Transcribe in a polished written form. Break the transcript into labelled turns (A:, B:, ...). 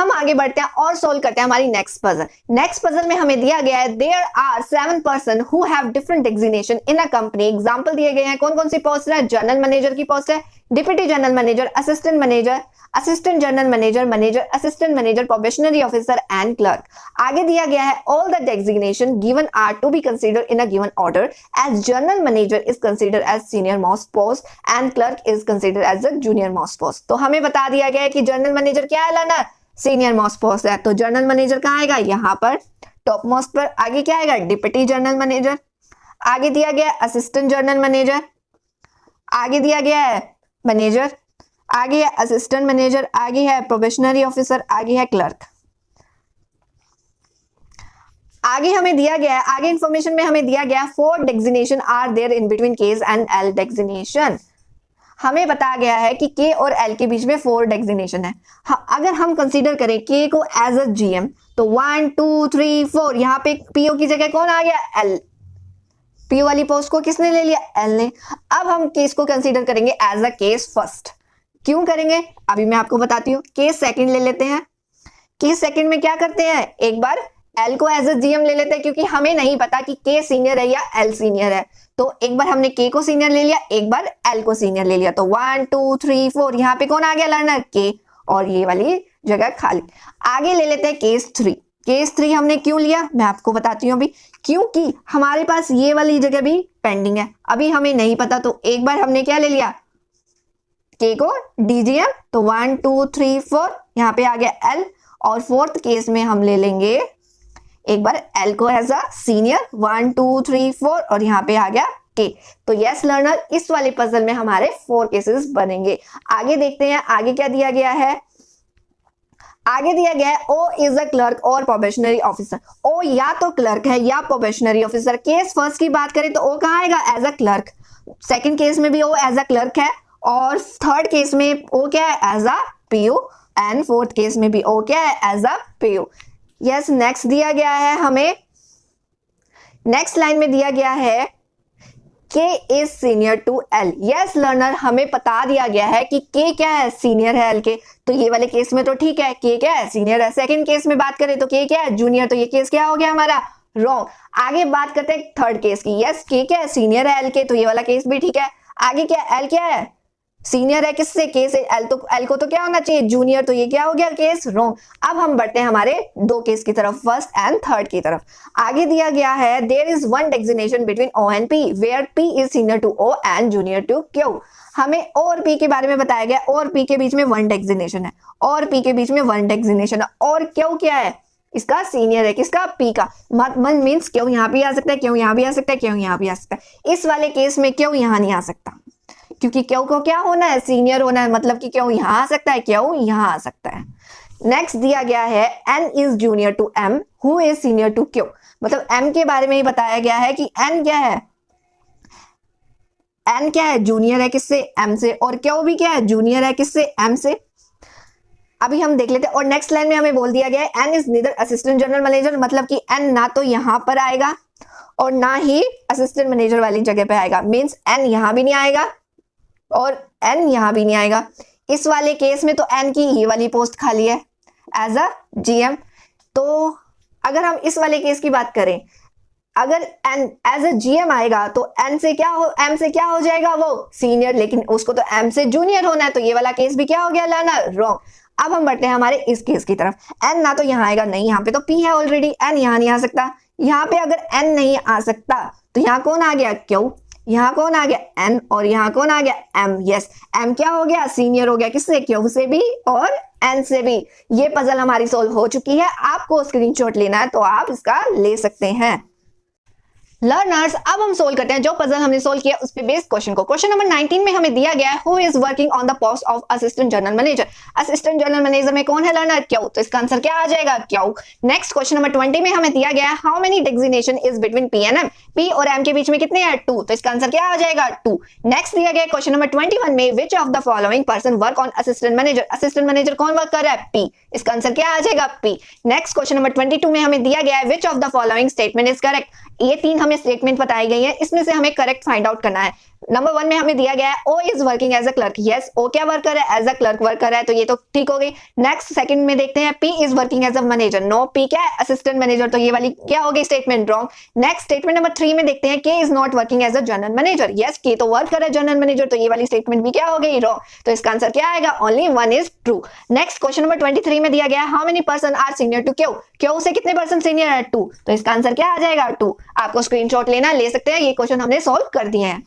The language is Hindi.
A: हम आगे बढ़ते हैं और सोल्व करते हैं हमारी नेक्स्ट पजल। नेक्स्ट पजल में हमें दिया गया है there are 7 person who have different designation in a company. Example दिए गए हैं, कौन कौन सी पोस्ट है, जनरल मैनेजर की पोस्ट है, deputy general manager, assistant manager, assistant general manager, manager, assistant manager, probationary officer and clerk. आगे दिया गया है all the designation given are to be considered in a given order as general manager is considered as senior most post and clerk is considered as the junior most post. तो हमें बता दिया गया है कि जनरल मैनेजर क्या है लाना, सीनियर मोस्ट पोस्ट है, तो जनरल मैनेजर कहाँ आएगा, यहाँ पर टॉप मोस्ट पर। आगे क्या आएगा, डिप्टी जनरल मैनेजर। आगे दिया गया है असिस्टेंट जनरल मैनेजर, आगे दिया गया है मैनेजर, आगे है असिस्टेंट मैनेजर, आगे है प्रोबेशनरी ऑफिसर, आगे है क्लर्क। आगे हमें दिया गया है, आगे इंफॉर्मेशन में हमें दिया गया 4 designation are there in between K's and L designation. हमें बताया गया है कि के और एल के बीच में 4 डेजिग्नेशन है। अगर हम कंसीडर करें के को एज अ जीएम तो 1 2 3 4, यहाँ पे पीओ की जगह कौन आ गया, एल। पीओ वाली पोस्ट को किसने ले लिया, एल ने। अब हम केस को कंसीडर करेंगे एज अ केस फर्स्ट। क्यों करेंगे, अभी मैं आपको बताती हूँ। केस सेकंड ले लेते हैं। केस सेकंड में क्या करते हैं, एक बार एल को एज अ जीएम ले लेते हैं, क्योंकि हमें नहीं पता कि के सीनियर है या एल सीनियर है। तो एक बार हमने के को सीनियर ले लिया, एक बार एल को सीनियर ले लिया, तो 1 2 3 4, यहाँ पे कौन आ गया लर्नर, के, और ये वाली जगह खाली। आगे ले लेते हैं केस 3। केस 3 हमने क्यों लिया, मैं आपको बताती हूँ अभी। क्योंकि हमारे पास ये वाली जगह भी पेंडिंग है, अभी हमें नहीं पता, तो एक बार हमने क्या ले लिया, के को डीजीएम, तो 1 2 3 4, यहाँ पे आ गया एल। और फोर्थ केस में हम ले लेंगे एक बार एल को एज अ सीनियर, 1 2 3 4, और यहाँ पे आ गया के। तो यस लर्नर, इस वाले पजल में हमारे 4 केसेस बनेंगे। आगे देखते हैं आगे क्या दिया गया है। आगे दिया गया है ओ इज अ क्लर्क और प्रोबेशनरी ऑफिसर। ओ या तो क्लर्क है या प्रोबेशनरी ऑफिसर। केस फर्स्ट की बात करें तो ओ कहाँ आएगा, as a clerk. Second case में भी ओ एज अ क्लर्क है, और थर्ड केस में ओ क्या है, as a PO, and fourth case में भी ओ क्या है, as a PO. Yes, next दिया गया है हमें, नेक्स्ट लाइन में दिया गया है K is senior to L. Yes learner, हमें बता दिया गया है कि के क्या है, सीनियर है एल के। तो ये वाले केस में तो ठीक है, के क्या है, सीनियर है। सेकंड केस में बात करें तो के क्या है, जूनियर। तो ये केस क्या हो गया हमारा, रॉन्ग। आगे बात करते हैं थर्ड केस की। यस, के क्या है, सीनियर है एल के, तो ये वाला केस भी ठीक है। आगे क्या, एल क्या है, सीनियर है किससे, के से। एल को तो क्या होना चाहिए, जूनियर। तो ये क्या हो गया, केस रॉन्ग। अब हम बढ़ते हैं हमारे 2 केस की तरफ, फर्स्ट एंड थर्ड की तरफ। आगे दिया गया है there is 1 designation between O and P where P is senior to O and junior to Q. हमें ओ और पी के बारे में बताया गया। ओ और पी के बीच में 1 डेजिग्नेशन है, और पी के बीच में 1 डेजिग्नेशन है, और क्यू क्या है, इसका सीनियर है, किसका, पी का। मीन्स क्यों यहाँ भी आ सकता है, क्यों यहाँ भी आ सकता है, क्यों यहाँ भी आ सकता है। इस वाले केस में क्यों यहाँ नहीं आ सकता, क्योंकि क्यों को क्या होना है, सीनियर होना है। मतलब कि क्यों यहाँ आ सकता है, क्यों यहाँ आ सकता है। नेक्स्ट दिया गया है N is junior to M who is senior to Q. मतलब एम के बारे में ही बताया गया है कि एन क्या है, एन क्या है, जूनियर है किससे, एम से, और क्यू भी क्या है, जूनियर है किससे, एम से। अभी हम देख लेते हैं। और नेक्स्ट लाइन में हमें बोल दिया गया है N is neither assistant general manager. मतलब कि एन ना तो यहां पर आएगा और ना ही असिस्टेंट मैनेजर वाली जगह पे आएगा। मीन्स एन यहां भी नहीं आएगा और एन यहां भी नहीं आएगा। इस वाले केस में तो एन की ये वाली पोस्ट खाली है एज अ जीएम। तो अगर हम इस वाले केस की बात करें, अगर एन एज अ जीएम आएगा तो एन से क्या हो, एम से क्या हो जाएगा, वो सीनियर, लेकिन उसको तो एम से जूनियर होना है। तो ये वाला केस भी क्या हो गया लर्नर, रॉन्ग। अब हम बढ़ते हैं हमारे इस केस की तरफ। एन ना तो यहाँ आएगा, नहीं, यहाँ पे तो पी है ऑलरेडी, एन यहाँ नहीं आ सकता। यहाँ पे अगर एन नहीं आ सकता तो यहाँ कौन आ गया, क्यू। यहाँ कौन आ गया, एन, और यहाँ कौन आ गया, एम। यस, एम क्या हो गया, सीनियर हो गया, किससे, क्यू से भी और एन से भी। ये पजल हमारी सोल्व हो चुकी है। आपको स्क्रीनशॉट लेना है तो आप इसका ले सकते हैं। लर्नर्स, अब हम सोल्व करते हैं जो पजल हमने सोल्व किया उस पे बेस्ड क्वेश्चन को। क्वेश्चन नंबर 19 में हमें दिया गया है who is working on the post of assistant general manager. Assistant general manager में कौन है लर्नर, क्यू। तो इसका आंसर क्या आ जाएगा, क्यू। नेक्स्ट क्वेश्चन नंबर 20 में हमें दिया गया है how many designation is between P and M. P और एम के बीच में कितने हैं, 2। तो इसका आंसर क्या आ जाएगा, 2। नेक्स्ट दिया गया क्वेश्चन नंबर 21 में which of the following person work on assistant manager. Assistant manager कौन वर्क कर रहा है, पी। इसका आंसर क्या आ जाएगा, पी। नेक्स्ट क्वेश्चन नंबर 22 में हमें दिया गया है which of the following statement is correct. ये 3 हमें स्टेटमेंट बताई गई है, इसमें से हमें करेक्ट फाइंड आउट करना है। नंबर 1 में हमें दिया गया है O is working as a clerk. Yes, O क्या वर्कर है? एज अ क्लर्क वर्कर है, तो ये तो ठीक हो गई। नेक्स्ट सेकंड में देखते हैं P is working as a manager. No, P क्या है? असिस्टेंट मैनेजर, तो ये वाली क्या हो गई statement? Wrong. Next statement number 3 में देखते हैं K is not working as a general manager. Yes, K तो वर्कर है जनरल मैनेजर, तो ये वाली स्टेटमेंट भी क्या हो गई? रॉन्ग। तो इसका आंसर क्या आएगा? Only one is true. Next question number 23 में दिया गया है how many person are senior to Q. Q से कितने पर्सन सीनियर है? 2, तो इसका आंसर क्या आ जाएगा? 2। आपको स्क्रीनशॉट लेना ले सकते हैं, ये क्वेश्चन हमने सॉल्व कर दिए हैं।